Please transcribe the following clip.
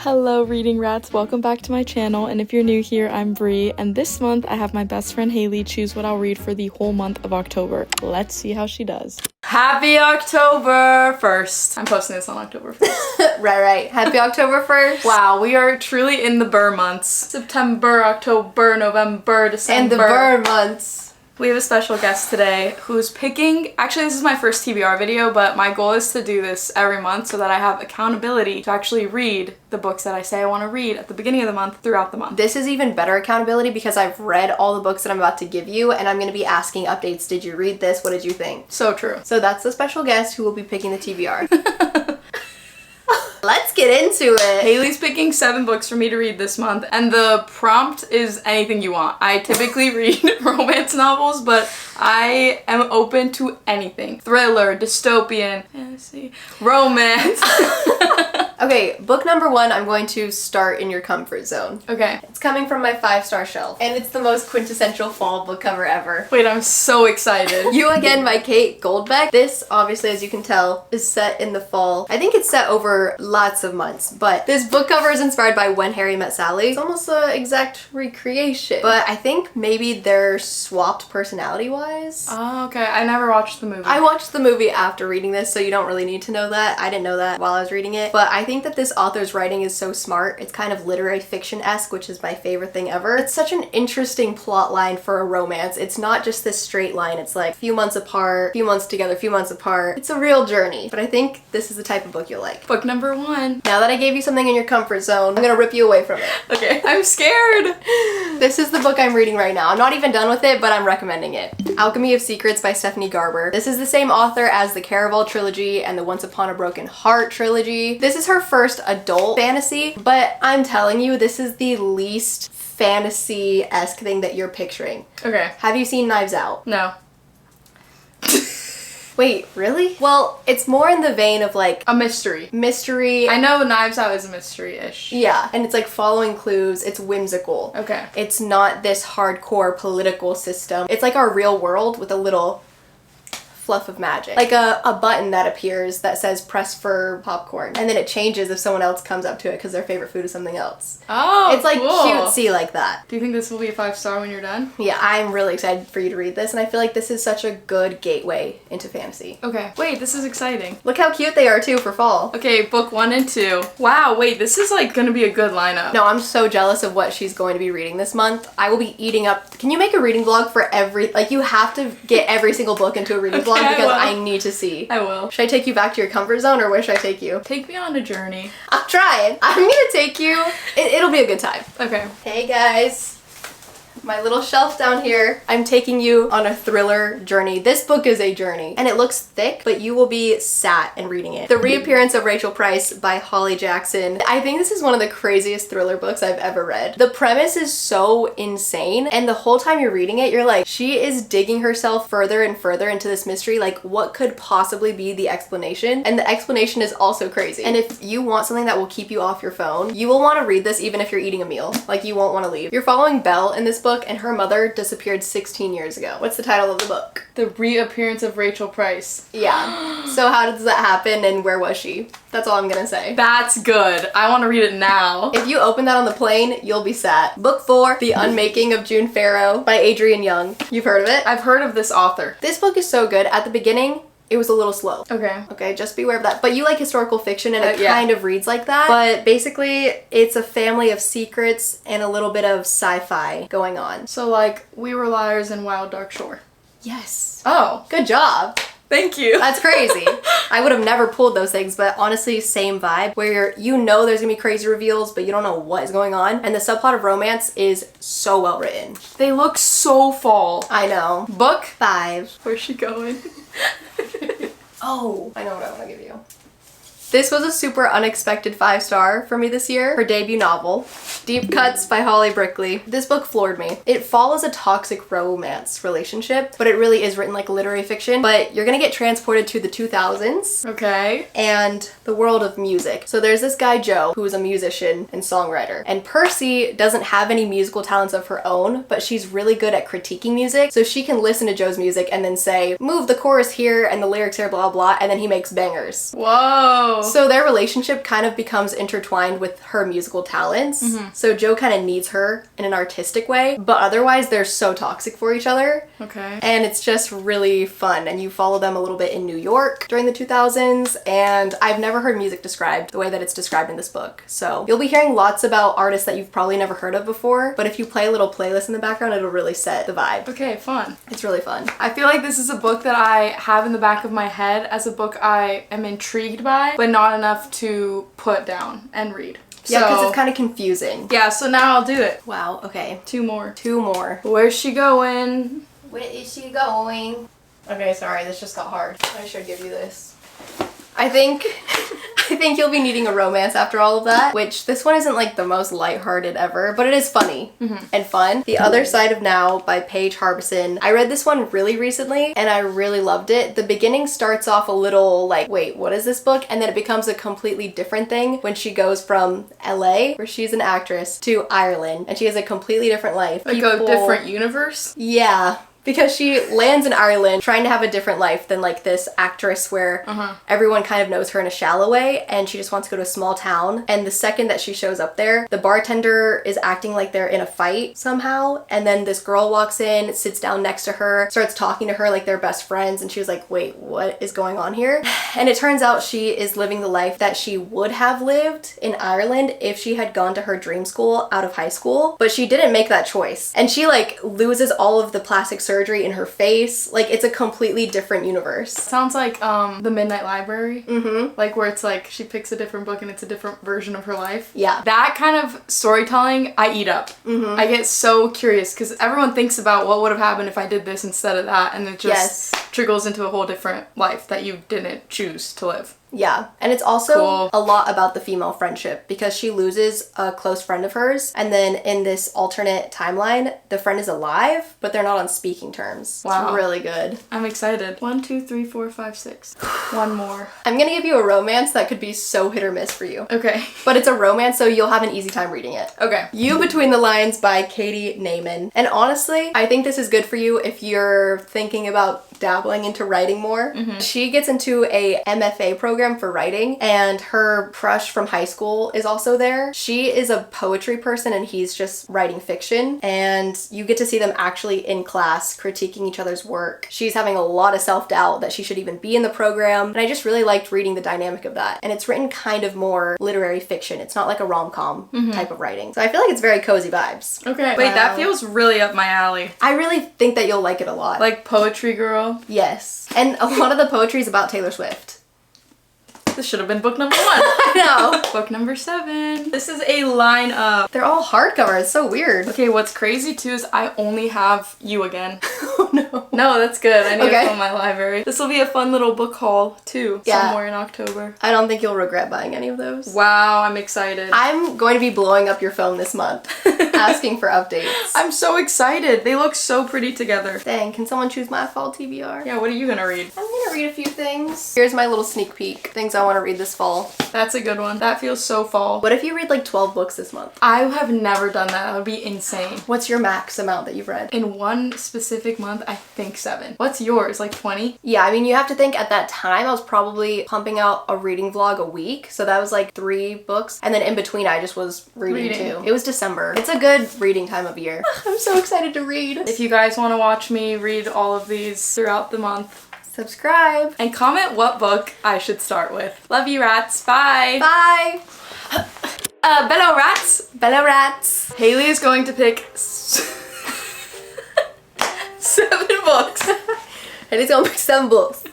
Hello reading rats, welcome back to my channel, and if you're new here, I'm Bree, and this month I have my best friend Haley choose what I'll read for the whole month of October. Let's see how she does. Happy October 1st. I'm posting this on October 1st. Right. Happy October 1st. Wow, we are truly in the Burr months. September, October, November, December. And the Burr months. We have a special guest today who's picking, actually this is my first TBR video, but my goal is to do this every month so that I have accountability to actually read the books that I say I want to read at the beginning of the month throughout the month. This is even better accountability because I've read all the books that I'm about to give you and I'm going to be asking updates. Did you read this? What did you think? So true. So that's the special guest who will be picking the TBR. Let's get into it. Haley's picking 7 books for me to read this month, and the prompt is anything you want. I typically read romance novels, but I am open to anything. Thriller, dystopian, fantasy, romance. Okay, book number 1, I'm going to start in your comfort zone. Okay. It's coming from my 5-star shelf, and it's the most quintessential fall book cover ever. Wait, I'm so excited. You Again by Kate Goldbeck. This, obviously, as you can tell, is set in the fall. I think it's set over lots of months, but this book cover is inspired by When Harry Met Sally. It's almost an exact recreation, but I think maybe they're swapped personality-wise. Oh, okay. I never watched the movie. I watched the movie after reading this, so you don't really need to know that. I didn't know that while I was reading it, but I think that this author's writing is so smart. It's kind of literary fiction-esque, which is my favorite thing ever. It's such an interesting plot line for a romance. It's not just this straight line. It's like a few months apart, few months together, few months apart. It's a real journey, but I think this is the type of book you'll like. Book number 1. Now that I gave you something in your comfort zone, I'm gonna rip you away from it. Okay. I'm scared. This is the book I'm reading right now. I'm not even done with it, but I'm recommending it. Alchemy of Secrets by Stephanie Garber. This is the same author as the Caraval trilogy and the Once Upon a Broken Heart trilogy. This is her first adult fantasy, but I'm telling you, this is the least fantasy-esque thing that you're picturing. Okay. Have you seen Knives Out? No. Wait, really? Well, it's more in the vein of like A mystery. Mystery. I know Knives Out is a mystery-ish. Yeah, and it's like following clues. It's whimsical. Okay. It's not this hardcore political system. It's like our real world with a little fluff of magic. Like a button that appears that says press for popcorn, and then it changes if someone else comes up to it because their favorite food is something else. Oh, it's like cool. cutesy like that. Do you think this will be a 5-star when you're done? Yeah, I'm really excited for you to read this, and I feel like this is such a good gateway into fantasy. Okay. Wait, this is exciting. Look how cute they are too for fall. Okay, book 1 and 2. Wow, wait, this is like gonna be a good lineup. No, I'm so jealous of what she's going to be reading this month. I will be eating up. Can you make a reading vlog for every, like you have to get every single book into a reading vlog because I need to see. I will. Should I take you back to your comfort zone, or where should I take you? Take me on a journey. I'm trying. I'm gonna take you. It'll be a good time. Okay. Hey guys. My little shelf down here. I'm taking you on a thriller journey. This book is a journey, and it looks thick, but you will be sat and reading it. The Reappearance of Rachel Price by Holly Jackson. I think this is one of the craziest thriller books I've ever read. The premise is so insane, and the whole time you're reading it, you're like, she is digging herself further and further into this mystery. Like, what could possibly be the explanation? And the explanation is also crazy. And if you want something that will keep you off your phone, you will want to read this even if you're eating a meal. Like, you won't want to leave. You're following Belle in this book, and her mother disappeared 16 years ago. What's the title of the book? The Reappearance of Rachel Price. Yeah. So how does that happen, and where was she? That's all I'm gonna say. That's good. I want to read it now. If you open that on the plane, you'll be sat. Book 4, The Unmaking of June Farrow by Adrienne Young. You've heard of it? I've heard of this author. This book is so good. At the beginning, it was a little slow. Okay. Okay, just beware of that. But you like historical fiction, and it yeah. kind of reads like that. But basically, it's a family of secrets and a little bit of sci-fi going on. So like, We Were Liars and Wild Dark Shore. Yes. Oh. Good job. Thank you. That's crazy. I would have never pulled those things, but honestly, same vibe, where you know there's gonna be crazy reveals, but you don't know what is going on. And the subplot of romance is so well written. They look so fall. I know. Book 5. Where's she going? Oh, I know what I want to give you. This was a super unexpected 5-star for me this year. Her debut novel, Deep Cuts by Holly Brickley. This book floored me. It follows a toxic romance relationship, but it really is written like literary fiction. But you're gonna get transported to the 2000s. Okay. And the world of music. So there's this guy, Joe, who is a musician and songwriter. And Percy doesn't have any musical talents of her own, but she's really good at critiquing music. So she can listen to Joe's music and then say, move the chorus here and the lyrics here, blah, blah, and then he makes bangers. Whoa. Oh. So their relationship kind of becomes intertwined with her musical talents. So Joe kind of needs her in an artistic way, but otherwise they're so toxic for each other. Okay. And it's just really fun. And you follow them a little bit in New York during the 2000s. And I've never heard music described the way that it's described in this book. So you'll be hearing lots about artists that you've probably never heard of before. But if you play a little playlist in the background, it'll really set the vibe. Okay, fun. It's really fun. I feel like this is a book that I have in the back of my head as a book I am intrigued by, but not enough to put down and read. Yeah, because it's kind of confusing. Yeah, so now I'll do it. Wow, okay. 2 more. 2 more. Where's she going? Where is she going? Okay, sorry, this just got hard. I should give you this. I think you'll be needing a romance after all of that, which this one isn't like the most lighthearted ever, but it is funny and fun. The Other Side of Now by Paige Harbison. I read this one really recently and I really loved it. The beginning starts off a little like, wait, what is this book? And then it becomes a completely different thing when she goes from LA, where she's an actress, to Ireland, and she has a completely different life. Like a different universe? Yeah. Because she lands in Ireland trying to have a different life than like this actress where everyone kind of knows her in a shallow way, and she just wants to go to a small town. And the second that she shows up there, the bartender is acting like they're in a fight somehow, and then this girl walks in, sits down next to her, starts talking to her like they're best friends, and she was like, wait, what is going on here? And it turns out she is living the life that she would have lived in Ireland if she had gone to her dream school out of high school, but she didn't make that choice. And she like loses all of the plastic surgery in her face. Like, it's a completely different universe. Sounds like the Midnight Library. Like where it's like she picks a different book and it's a different version of her life. Yeah. That kind of storytelling I eat up. I get so curious because everyone thinks about what would have happened if I did this instead of that, and it just trickles into a whole different life that you didn't choose to live. Yeah, and it's also a lot about the female friendship, because she loses a close friend of hers, and then in this alternate timeline, the friend is alive, but they're not on speaking terms. Wow. It's really good. I'm excited. 1, 2, 3, 4, 5, 6. One more. I'm gonna give you a romance that could be so hit or miss for you. Okay. But it's a romance, so you'll have an easy time reading it. Okay. You Between the Lines by Katie Naiman. And honestly, I think this is good for you if you're thinking about dabbling into writing more. She gets into a MFA program for writing, and her crush from high school is also there. She is a poetry person and he's just writing fiction, and you get to see them actually in class critiquing each other's work. She's having a lot of self-doubt that she should even be in the program, and I just really liked reading the dynamic of that. And it's written kind of more literary fiction. It's not like a rom-com type of writing. So I feel like it's very cozy vibes. Okay. Wait, that feels really up my alley. I really think that you'll like it a lot. Like Poetry Girl? Yes. And a lot of the poetry is about Taylor Swift. This should have been book number 1. I know. Book number 7. This is a lineup. They're all hardcover. It's so weird. Okay, what's crazy too is I only have You Again. Oh no. No, that's good. I need to fill my library. This will be a fun little book haul too, somewhere in October. I don't think you'll regret buying any of those. Wow, I'm excited. I'm going to be blowing up your phone this month, asking for updates. I'm so excited. They look so pretty together. Dang, can someone choose my fall TBR? Yeah, what are you gonna read? I'm gonna read a few things. Here's my little sneak peek. Things I want to read this fall. That's a good one. That feels so fall. What if you read like 12 books this month? I have never done that. That would be insane. What's your max amount that you've read? In one specific month, I think 7. What's yours? Like 20? Yeah, I mean, you have to think at that time I was probably pumping out a reading vlog a week. So that was like 3 books. And then in between I just was reading too. It was December. It's a good reading time of year. I'm so excited to read. If you guys want to watch me read all of these throughout the month, subscribe and comment what book I should start with. Love you, rats. Bye. Bye. Bello rats. Bella rats. Haley is going to pick 7 books. And he's gonna pick 7 books.